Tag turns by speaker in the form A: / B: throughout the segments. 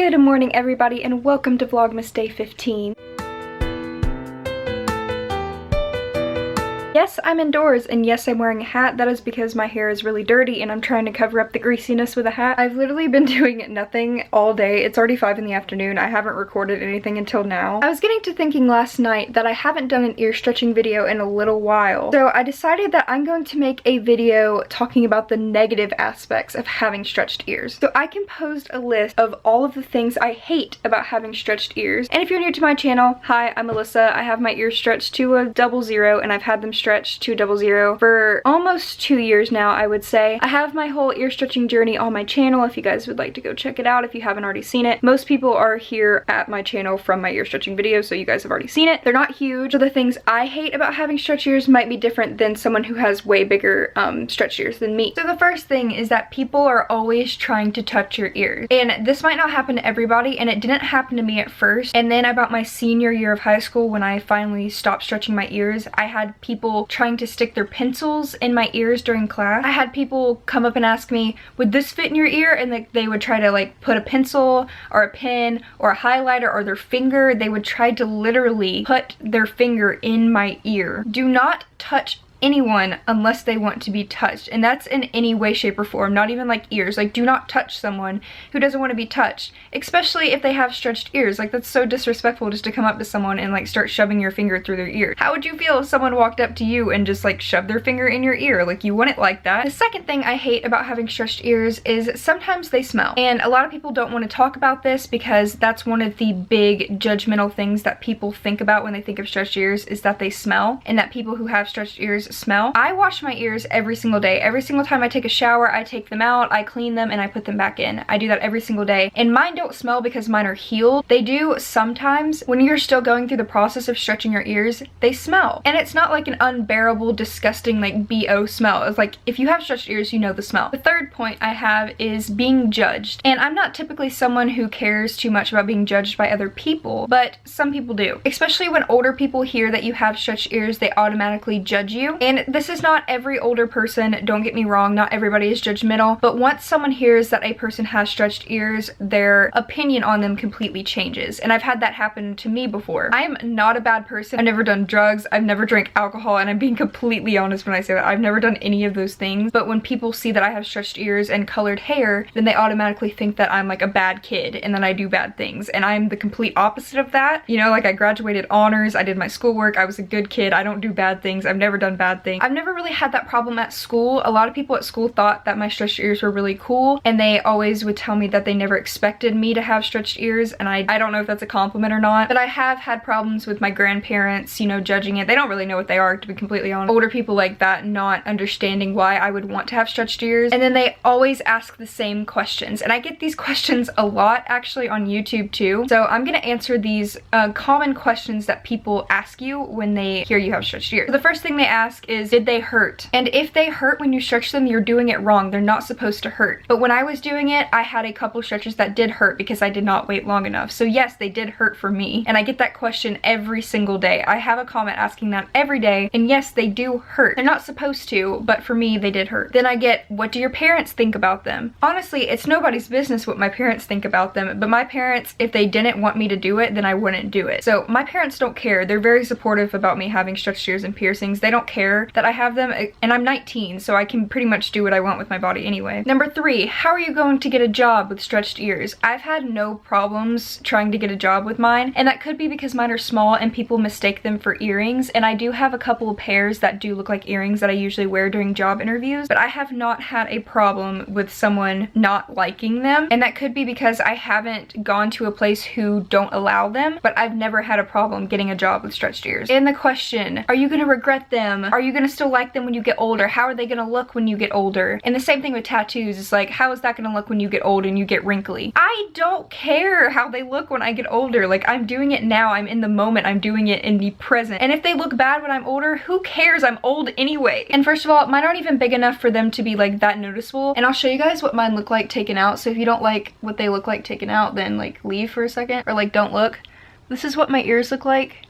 A: Good morning everybody and welcome to Vlogmas Day 15. Yes, I'm indoors, and yes, I'm wearing a hat. That is because my hair is really dirty and I'm trying to cover up the greasiness with a hat. I've literally been doing nothing all day. It's already 5 in the afternoon. I haven't recorded anything until now. I was getting to thinking last night that I haven't done an ear stretching video in a little while. So I decided that I'm going to make a video talking about the negative aspects of having stretched ears. So I composed a list of all of the things I hate about having stretched ears. And if you're new to my channel, hi, I'm Alyssa. I have my ears stretched to a 00 and I've had them stretched to 00 for almost 2 years now, I would say. I have my whole ear stretching journey on my channel if you guys would like to go check it out if you haven't already seen it. Most people are here at my channel from my ear stretching videos, so you guys have already seen it. They're not huge, so the things I hate about having stretched ears might be different than someone who has way bigger stretched ears than me. So the first thing is that people are always trying to touch your ears. And this might not happen to everybody, and it didn't happen to me at first. And then about my senior year of high school, when I finally stopped stretching my ears, I had people trying to stick their pencils in my ears during class. I had people come up and ask me, would this fit in your ear? And they would try to like put a pencil or a pen or a highlighter or their finger. They would try to literally put their finger in my ear. Do not touch anyone unless they want to be touched, and that's in any way, shape, or form, not even like ears. Like, do not touch someone who doesn't want to be touched, especially if they have stretched ears. Like, that's so disrespectful just to come up to someone and like start shoving your finger through their ear. How would you feel if someone walked up to you and just like shoved their finger in your ear? Like, you wouldn't like that. The second thing I hate about having stretched ears is sometimes they smell, and a lot of people don't want to talk about this because that's one of the big judgmental things that people think about when they think of stretched ears, is that they smell, and that people who have stretched ears smell. I wash my ears every single day. Every single time I take a shower, I take them out, I clean them, and I put them back in. I do that every single day. And mine don't smell because mine are healed. They do sometimes. When you're still going through the process of stretching your ears, they smell. And it's not like an unbearable, disgusting, like BO smell. It's like, if you have stretched ears, you know the smell. The third point I have is being judged. And I'm not typically someone who cares too much about being judged by other people, but some people do. Especially when older people hear that you have stretched ears, they automatically judge you. And this is not every older person, don't get me wrong, not everybody is judgmental, but once someone hears that a person has stretched ears, their opinion on them completely changes. And I've had that happen to me before. I'm not a bad person. I've never done drugs, I've never drank alcohol, and I'm being completely honest when I say that. I've never done any of those things, but when people see that I have stretched ears and colored hair, then they automatically think that I'm like a bad kid and that I do bad things, and I'm the complete opposite of that. You know, like, I graduated honors, I did my schoolwork, I was a good kid, I don't do bad things, I've never done bad things. I've never really had that problem at school. A lot of people at school thought that my stretched ears were really cool, and they always would tell me that they never expected me to have stretched ears, and I don't know if that's a compliment or not, but I have had problems with my grandparents, you know, judging it. They don't really know what they are, to be completely honest. Older people like that not understanding why I would want to have stretched ears, and then they always ask the same questions, and I get these questions a lot actually on YouTube too. So I'm gonna answer these common questions that people ask you when they hear you have stretched ears. So the first thing they ask is, did they hurt? And if they hurt when you stretch them, you're doing it wrong. They're not supposed to hurt. But when I was doing it, I had a couple stretches that did hurt because I did not wait long enough. So yes, they did hurt for me. And I get that question every single day. I have a comment asking that every day. And yes, they do hurt. They're not supposed to, but for me, they did hurt. Then I get, what do your parents think about them? Honestly, it's nobody's business what my parents think about them. But my parents, if they didn't want me to do it, then I wouldn't do it. So my parents don't care. They're very supportive about me having stretched ears and piercings. They don't care that I have them, and I'm 19, so I can pretty much do what I want with my body anyway. Number 3, how are you going to get a job with stretched ears? I've had no problems trying to get a job with mine, and that could be because mine are small and people mistake them for earrings, and I do have a couple of pairs that do look like earrings that I usually wear during job interviews, but I have not had a problem with someone not liking them, and that could be because I haven't gone to a place who don't allow them, but I've never had a problem getting a job with stretched ears. And the question, are you gonna regret them? Are you gonna still like them when you get older? How are they gonna look when you get older? And the same thing with tattoos. It's like, how is that gonna look when you get old and you get wrinkly? I don't care how they look when I get older. Like, I'm doing it now. I'm in the moment. I'm doing it in the present. And if they look bad when I'm older, who cares? I'm old anyway. And first of all, mine aren't even big enough for them to be like that noticeable. And I'll show you guys what mine look like taken out. So if you don't like what they look like taken out, then like leave for a second, or like don't look. This is what my ears look like.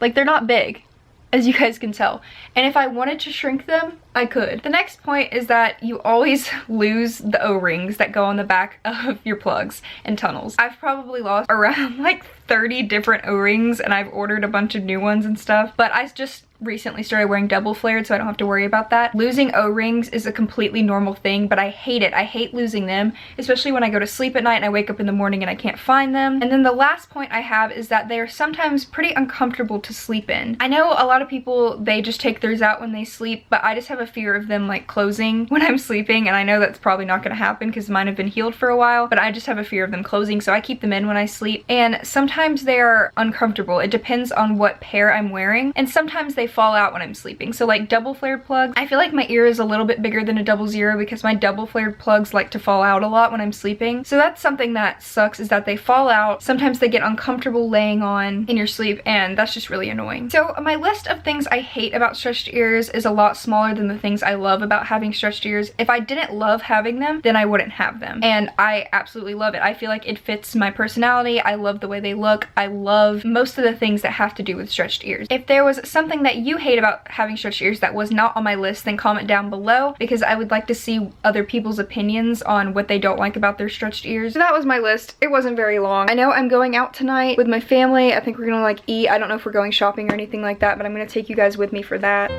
A: Like, they're not big, as you guys can tell. And if I wanted to shrink them, I could. The next point is that you always lose the O-rings that go on the back of your plugs and tunnels. I've probably lost around like 30 different O-rings, and I've ordered a bunch of new ones and stuff, but I just recently started wearing double flared, so I don't have to worry about that. Losing O-rings is a completely normal thing, but I hate it. I hate losing them, especially when I go to sleep at night and I wake up in the morning and I can't find them. And then the last point I have is that they're sometimes pretty uncomfortable to sleep in. I know a lot of people, they just take theirs out when they sleep, but I just have a fear of them like closing when I'm sleeping, and I know that's probably not gonna happen because mine have been healed for a while, but I just have a fear of them closing, so I keep them in when I sleep. And sometimes they are uncomfortable. It depends on what pair I'm wearing, and sometimes they fall out when I'm sleeping. So like double flared plugs, I feel like my ear is a little bit bigger than a 00 because my double flared plugs like to fall out a lot when I'm sleeping. So that's something that sucks, is that they fall out. Sometimes they get uncomfortable laying on in your sleep, and that's just really annoying. So my list of things I hate about stretched ears is a lot smaller than the things I love about having stretched ears. If I didn't love having them, then I wouldn't have them. And I absolutely love it. I feel like it fits my personality. I love the way they look. I love most of the things that have to do with stretched ears. If there was something that you hate about having stretched ears that was not on my list, then comment down below, because I would like to see other people's opinions on what they don't like about their stretched ears. So that was my list. It wasn't very long. I know I'm going out tonight with my family. I think we're gonna like eat. I don't know if we're going shopping or anything like that, but I'm gonna take you guys with me for that.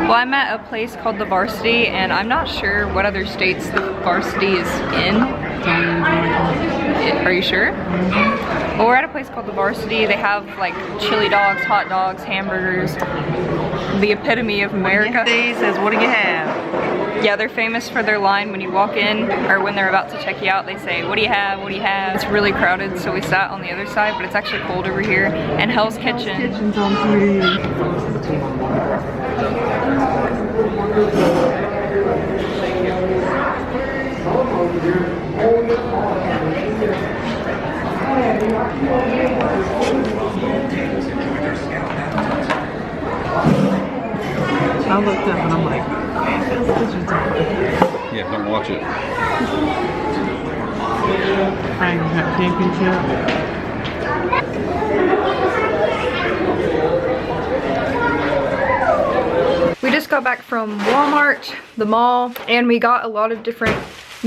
A: Well, I'm at a place called the Varsity, and I'm not sure what other states the Varsity is in. Are you sure? Well, we're at a place called the Varsity. They have like chili dogs, hot dogs, hamburgers, the epitome of America.
B: He says, what do you have?
A: Yeah, they're famous for their line when you walk in, or when they're about to check you out. They say, what do you have, what do you have? It's really crowded, so we sat on the other side, but it's actually cold over here. And Hell's Kitchen.
B: Kitchen's on 3D. I looked up and I'm like,
C: yeah, don't watch it.
B: Frank got championship.
A: We just got back from Walmart, the mall, and we got a lot of different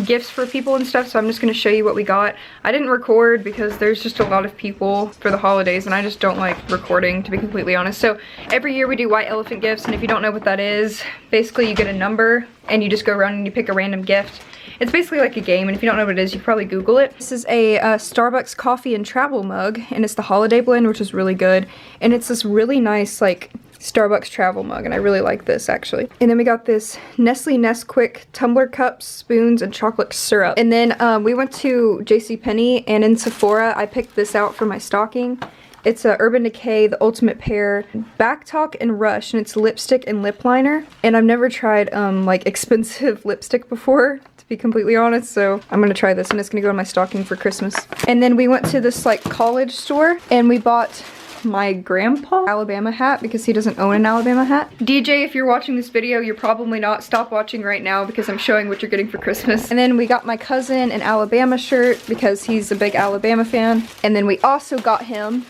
A: gifts for people and stuff, so I'm just going to show you what we got. I didn't record because there's just a lot of people for the holidays, and I just don't like recording, to be completely honest. So every year we do white elephant gifts, and if you don't know what that is, basically you get a number and you just go around and you pick a random gift. It's basically like a game, and if you don't know what it is, you can probably Google it. This is a Starbucks coffee and travel mug, and it's the holiday blend, which is really good. And it's this really nice, like, Starbucks travel mug, and I really like this actually. And then we got this Nestle Nesquik tumbler cups, spoons, and chocolate syrup. And then we went to JCPenney, and in Sephora I picked this out for my stocking. It's a Urban Decay The Ultimate Pair Back Talk and Rush, and it's lipstick and lip liner. And I've never tried like expensive lipstick before, to be completely honest, so I'm gonna try this, and it's gonna go in my stocking for Christmas. And then we went to this like college store, and we bought my grandpa Alabama hat because he doesn't own an Alabama hat. DJ, if you're watching this video, you're probably not. Stop watching right now because I'm showing what you're getting for Christmas. And then we got my cousin an Alabama shirt because he's a big Alabama fan. And then we also got him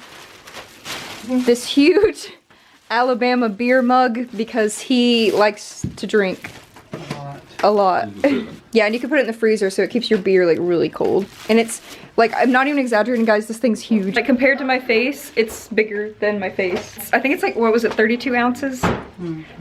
A: this huge Alabama beer mug because he likes to drink a lot. Yeah, and you can put it in the freezer so it keeps your beer like really cold. And it's like, I'm not even exaggerating, guys, this thing's huge. Like compared to my face, it's bigger than my face. I think it's like, what was it, 32 ounces?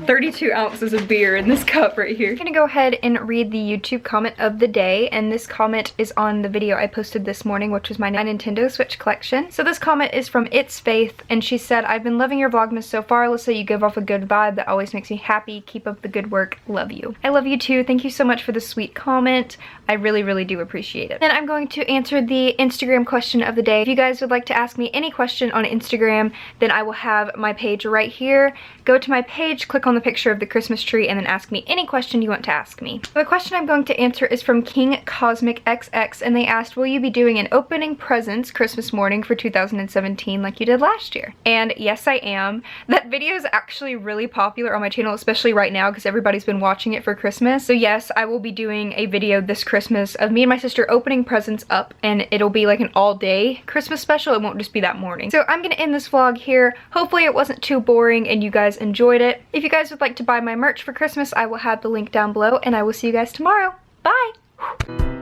A: 32 ounces of beer in this cup right here. I'm gonna go ahead and read the YouTube comment of the day, and this comment is on the video I posted this morning, which was my Nintendo Switch collection. So this comment is from It's Faith, and she said, I've been loving your Vlogmas so far, Alyssa. You give off a good vibe that always makes me happy. Keep up the good work. Love you. I love you too. Thank you so much for the sweet comment. I really, really do appreciate it. Then I'm going to answer the the Instagram question of the day. If you guys would like to ask me any question on Instagram, then I will have my page right here. Go to my page, click on the picture of the Christmas tree, and then ask me any question you want to ask me. The question I'm going to answer is from King Cosmic XX, and they asked, will you be doing an opening presents Christmas morning for 2017 like you did last year? And yes, I am. That video is actually really popular on my channel, especially right now because everybody's been watching it for Christmas. So yes, I will be doing a video this Christmas of me and my sister opening presents up, and it'll be like an all-day Christmas special. It won't just be that morning. So I'm gonna end this vlog here. Hopefully it wasn't too boring and you guys enjoyed it. If you guys would like to buy my merch for Christmas, I will have the link down below, and I will see you guys tomorrow. Bye!